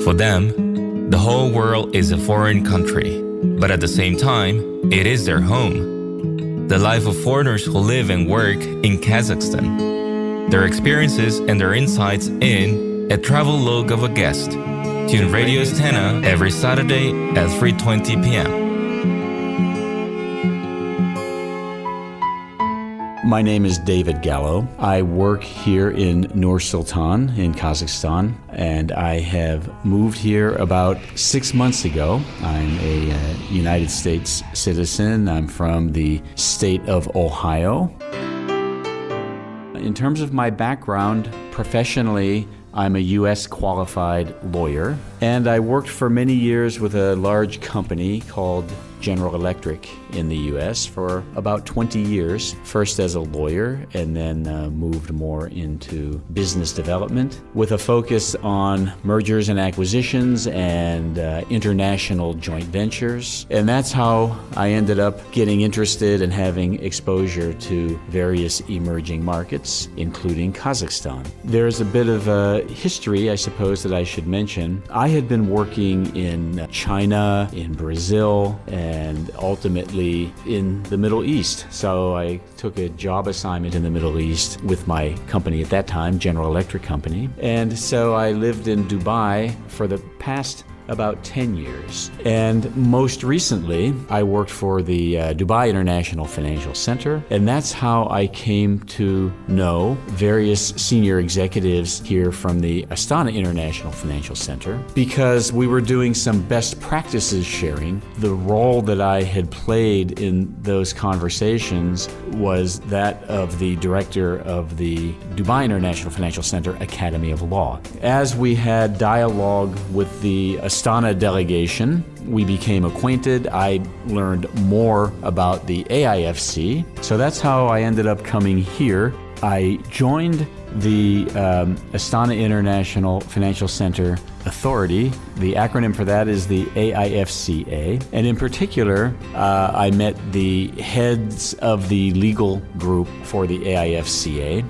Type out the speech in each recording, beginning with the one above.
For them, the whole world is a foreign country, but at the same time, it is their home. The life of foreigners who live and work in Kazakhstan. Their experiences and their insights in a travelogue of a guest. Tune Radio Astana every Saturday at 3:20 p.m. My name is David Gallo. I work here in Nur Sultan in Kazakhstan, and I have moved here about 6 months ago. I'm a United States citizen. I'm from the state of Ohio. In terms of my background, professionally, I'm a U.S. qualified lawyer, and I worked for many years with a large company called General Electric in the U.S. for about 20 years, first as a lawyer and then moved more into business development with a focus on mergers and acquisitions and international joint ventures. And that's how I ended up getting interested and having exposure to various emerging markets, including Kazakhstan. There's a bit of a history, I suppose, that I should mention. I had been working in China, in Brazil, and ultimately in the Middle East. So I took a job assignment in the Middle East with my company at that time, General Electric Company. And so I lived in Dubai for the past about 10 years. And most recently, I worked for the Dubai International Financial Center, and that's how I came to know various senior executives here from the Astana International Financial Center, because we were doing some best practices sharing. The role that I had played in those conversations was that of the director of the Dubai International Financial Center Academy of Law. As we had dialogue with the Astana delegation, we became acquainted. I learned more about the AIFC. So that's how I ended up coming here. I joined the Astana International Financial Center Authority. The acronym for that is the AIFCA. And in particular, I met the heads of the legal group for the AIFCA.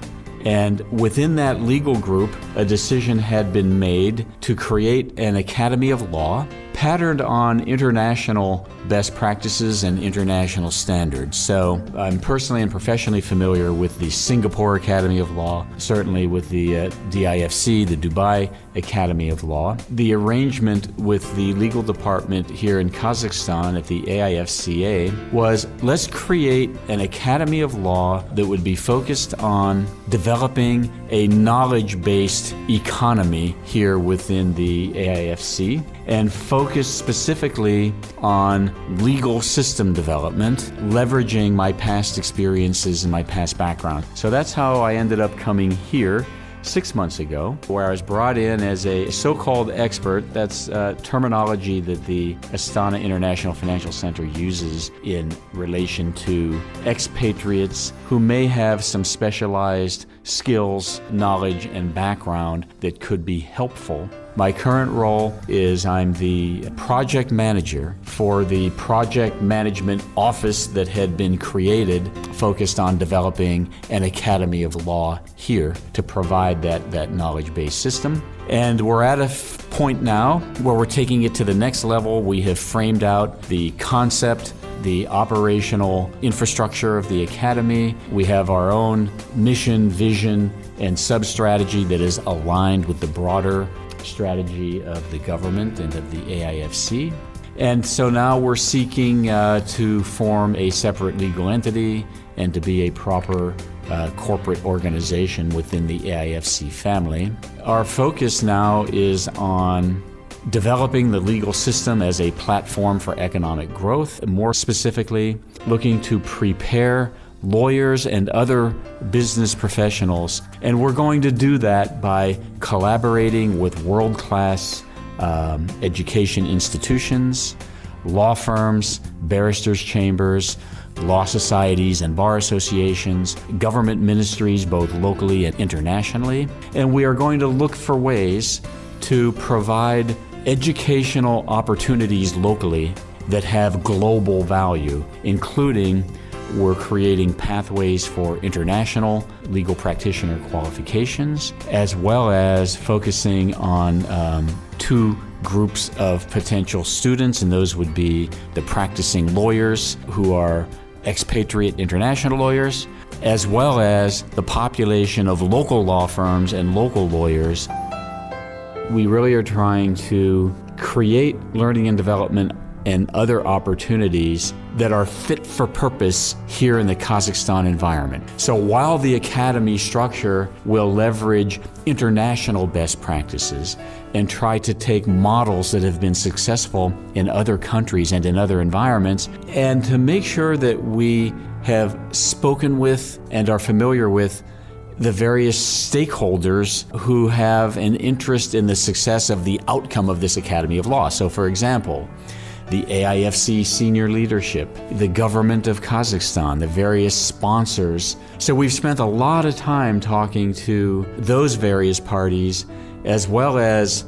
And within that legal group, a decision had been made to create an Academy of Law patterned on international best practices and international standards. So I'm personally and professionally familiar with the Singapore Academy of Law, certainly with the DIFC, the Dubai Academy of Law. The arrangement with the legal department here in Kazakhstan at the AIFCA was, let's create an Academy of Law that would be focused on developing a knowledge-based economy here within the AIFC, and focus specifically on legal system development, leveraging my past experiences and my past background. So that's how I ended up coming here 6 months ago, where I was brought in as a so-called expert. That's terminology that the Astana International Financial Center uses in relation to expatriates who may have some specialized skills, knowledge, and background that could be helpful. My current role is I'm the project manager for the project management office that had been created focused on developing an Academy of Law here to provide that knowledge-based system. And we're at a point now where we're taking it to the next level. We have framed out the concept, the operational infrastructure of the Academy. We have our own mission, vision, and sub-strategy that is aligned with the broader strategy of the government and of the AIFC. And so now we're seeking to form a separate legal entity and to be a proper corporate organization within the AIFC family. Our focus now is on developing the legal system as a platform for economic growth, more specifically looking to prepare lawyers and other business professionals. And we're going to do that by collaborating with world-class education institutions, law firms, barristers' chambers, law societies and bar associations, government ministries, both locally and internationally. And we are going to look for ways to provide educational opportunities locally that have global value, including we're creating pathways for international legal practitioner qualifications, as well as focusing on two groups of potential students, and those would be the practicing lawyers who are expatriate international lawyers, as well as the population of local law firms and local lawyers. We really are trying to create learning and development and other opportunities that are fit for purpose here in the Kazakhstan environment. So while the academy structure will leverage international best practices and try to take models that have been successful in other countries and in other environments, and to make sure that we have spoken with and are familiar with the various stakeholders who have an interest in the success of the outcome of this Academy of Law. So for example, the AIFC senior leadership, the government of Kazakhstan, the various sponsors. So we've spent a lot of time talking to those various parties, as well as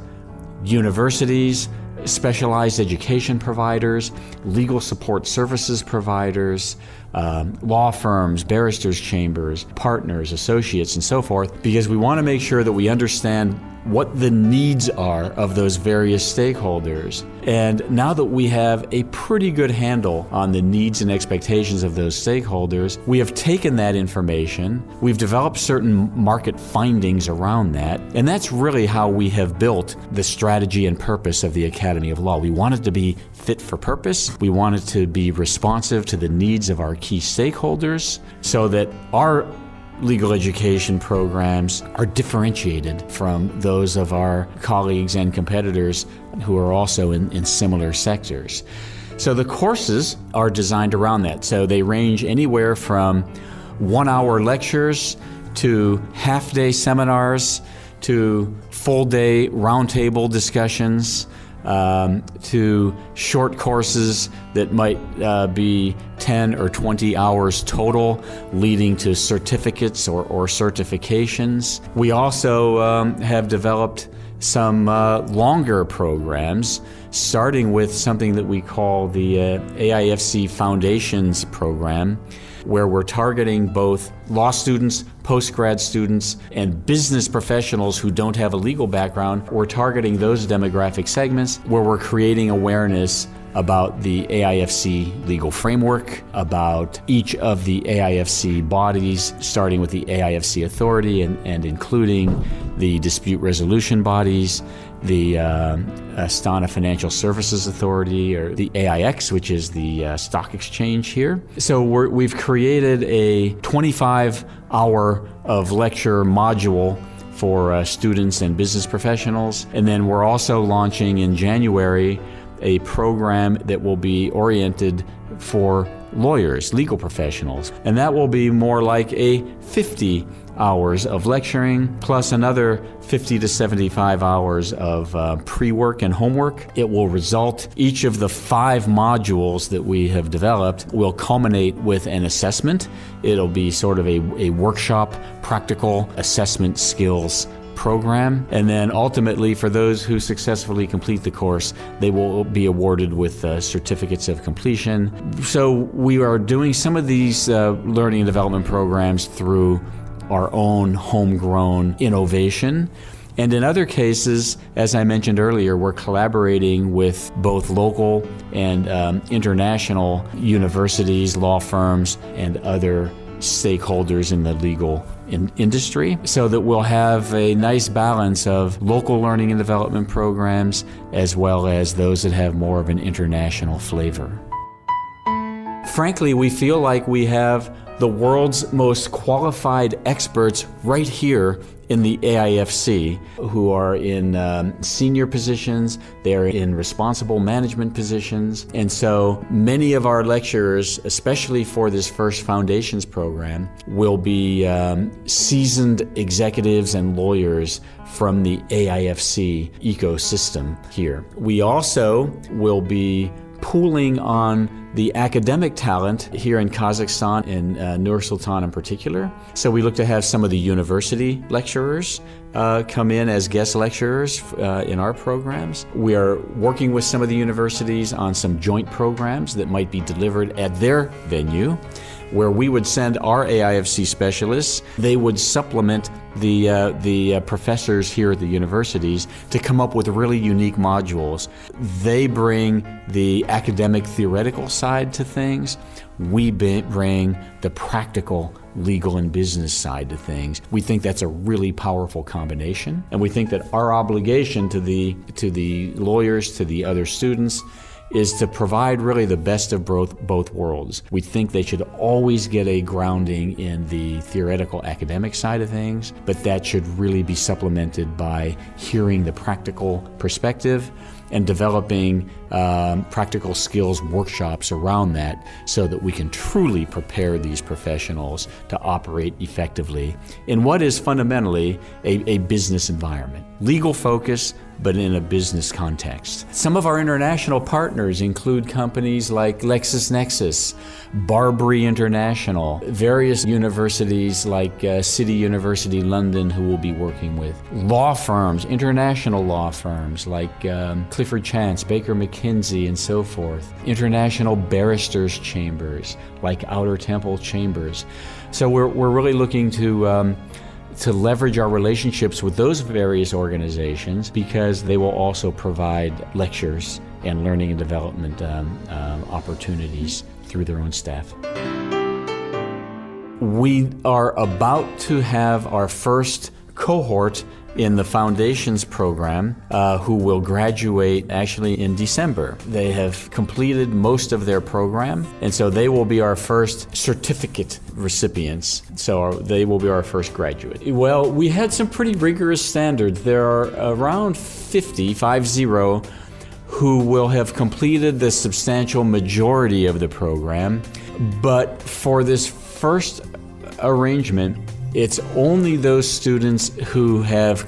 universities, specialized education providers, legal support services providers, law firms, barristers' chambers, partners, associates, and so forth, because we want to make sure that we understand what the needs are of those various stakeholders. And now that we have a pretty good handle on the needs and expectations of those stakeholders, we have taken that information, we've developed certain market findings around that, and that's really how we have built the strategy and purpose of the Academy of Law. We want it to be fit for purpose, we want it to be responsive to the needs of our key stakeholders, so that our legal education programs are differentiated from those of our colleagues and competitors who are also in similar sectors. So the courses are designed around that. So they range anywhere from 1-hour lectures to half-day seminars to full-day roundtable discussions, to short courses that might be 10 or 20 hours total, leading to certificates or certifications. We also have developed some longer programs, starting with something that we call the AIFC Foundations program, where we're targeting both law students, post-grad students, and business professionals who don't have a legal background. We're targeting those demographic segments where we're creating awareness about the AIFC legal framework, about each of the AIFC bodies, starting with the AIFC Authority and including the dispute resolution bodies, the Astana Financial Services Authority, or the AIX, which is the stock exchange here. So we've created a 25-hour of lecture module for students and business professionals. And then we're also launching in January a program that will be oriented for lawyers, legal professionals. And that will be more like a 50 hours of lecturing, plus another 50 to 75 hours of pre-work and homework. It will result, each of the 5 modules that we have developed will culminate with an assessment. It'll be sort of a workshop, practical assessment skills program. And then ultimately, for those who successfully complete the course, they will be awarded with certificates of completion. So we are doing some of these learning and development programs through our own homegrown innovation. And in other cases, as I mentioned earlier, we're collaborating with both local and international universities, law firms, and other stakeholders in the legal industry, so that we'll have a nice balance of local learning and development programs as well as those that have more of an international flavor. Frankly, we feel like we have the world's most qualified experts right here in the AIFC, who are in senior positions, they're in responsible management positions. And so many of our lecturers, especially for this first foundations program, will be seasoned executives and lawyers from the AIFC ecosystem here. We also will be pooling on the academic talent here in Kazakhstan, in Nur Sultan in particular. So we look to have some of the university lecturers come in as guest lecturers in our programs. We are working with some of the universities on some joint programs that might be delivered at their venue. where we would send our AIFC specialists. They would supplement the professors here at the universities to come up with really unique modules. They bring the academic theoretical side to things. We bring the practical legal and business side to things. We think that's a really powerful combination, and we think that our obligation to the lawyers, to the other students, is to provide really the best of both worlds. We think they should always get a grounding in the theoretical academic side of things, but that should really be supplemented by hearing the practical perspective and developing practical skills workshops around that so that we can truly prepare these professionals to operate effectively in what is fundamentally a business environment. Legal focus, but in a business context. Some of our international partners include companies like LexisNexis, Barbary International, various universities like City University London, who we'll be working with, law firms, international law firms like Clifford Chance, Baker McKinsey, and so forth, international barristers' chambers like Outer Temple Chambers. So we're really looking to leverage our relationships with those various organizations because they will also provide lectures and learning and development opportunities through their own staff. We are about to have our first cohort in the Foundations program who will graduate actually in December. They have completed most of their program, and so they will be our first certificate recipients. So they will be our first graduate. Well, we had some pretty rigorous standards. There are around 50 who will have completed the substantial majority of the program, but for this first arrangement, it's only those students who have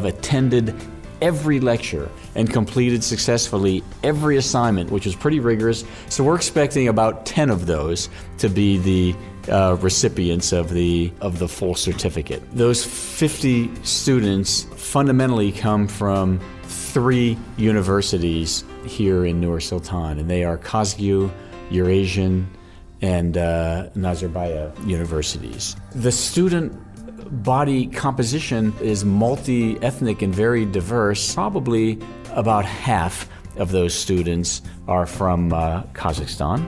attended every lecture and completed successfully every assignment, which is pretty rigorous. So we're expecting about 10 of those to be the recipients of the full certificate. Those 50 students fundamentally come from 3 universities here in Nur Sultan, and they are Kazgu, Eurasian, and Nazarbayev universities. The student body composition is multi-ethnic and very diverse. Probably about half of those students are from Kazakhstan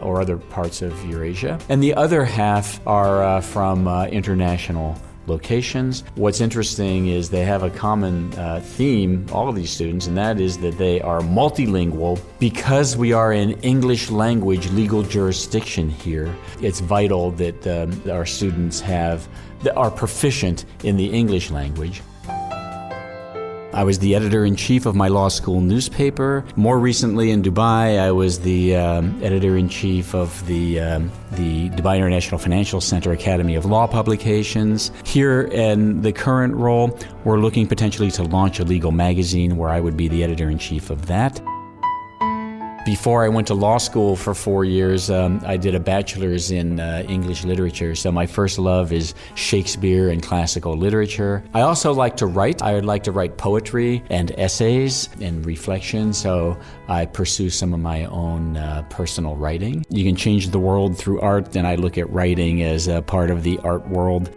or other parts of Eurasia, and the other half are from international locations. What's interesting is they have a common theme, all of these students, and that is that they are multilingual. Because we are in English language legal jurisdiction here, it's vital that our students are proficient in the English language. I was the editor-in-chief of my law school newspaper. More recently in Dubai, I was the editor-in-chief of the Dubai International Financial Center Academy of Law publications. Here in the current role, we're looking potentially to launch a legal magazine where I would be the editor-in-chief of that. Before I went to law school for 4 years, I did a bachelor's in English literature. So my first love is Shakespeare and classical literature. I also like to write. I would like to write poetry and essays and reflection. So I pursue some of my own personal writing. You can change the world through art, and I look at writing as a part of the art world.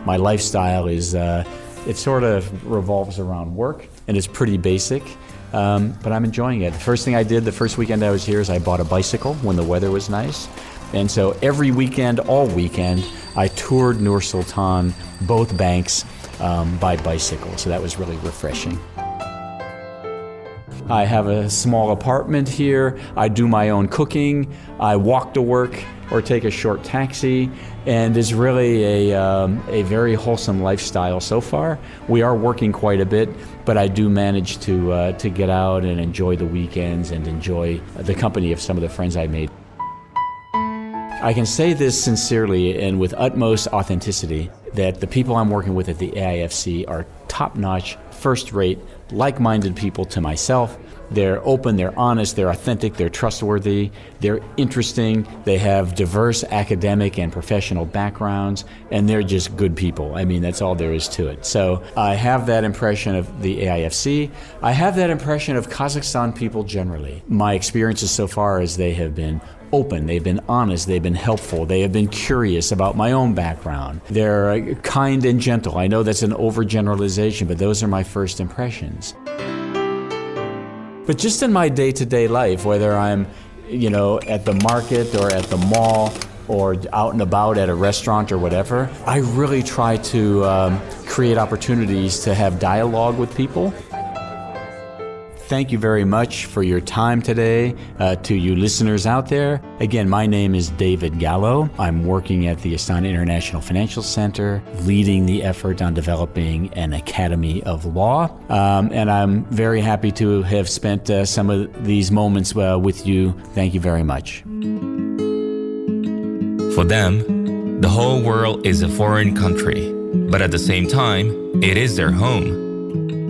My lifestyle is, it sort of revolves around work, and it's pretty basic. But I'm enjoying it. The first thing I did the first weekend I was here is I bought a bicycle when the weather was nice. And so every weekend, all weekend, I toured Nur Sultan, both banks, by bicycle. So that was really refreshing. I have a small apartment here. I do my own cooking. I walk to work or take a short taxi, and it's really a very wholesome lifestyle so far. We are working quite a bit, but I do manage to get out and enjoy the weekends and enjoy the company of some of the friends I made. I can say this sincerely and with utmost authenticity that the people I'm working with at the AIFC are top-notch, first-rate, like-minded people to myself. They're open, they're honest, they're authentic, they're trustworthy, they're interesting, they have diverse academic and professional backgrounds, and they're just good people. I mean, that's all there is to it. So I have that impression of the AIFC. I have that impression of Kazakhstan people generally. My experiences so far is they have been open, they've been honest, they've been helpful, they have been curious about my own background. They're kind and gentle. I know that's an overgeneralization, but those are my first impressions. But just in my day-to-day life, whether I'm, at the market or at the mall or out and about at a restaurant or whatever, I really try to create opportunities to have dialogue with people. Thank you very much for your time today. To you listeners out there, again, my name is David Gallo. I'm working at the Astana International Financial Center, leading the effort on developing an Academy of Law. And I'm very happy to have spent some of these moments with you. Thank you very much. For them, the whole world is a foreign country, but at the same time, it is their home.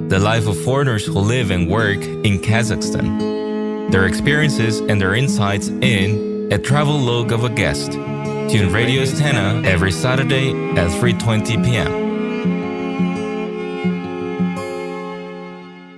The life of foreigners who live and work in Kazakhstan. Their experiences and their insights in a travelogue of a guest. Tune Radio Астана every Saturday at 3:20 p.m.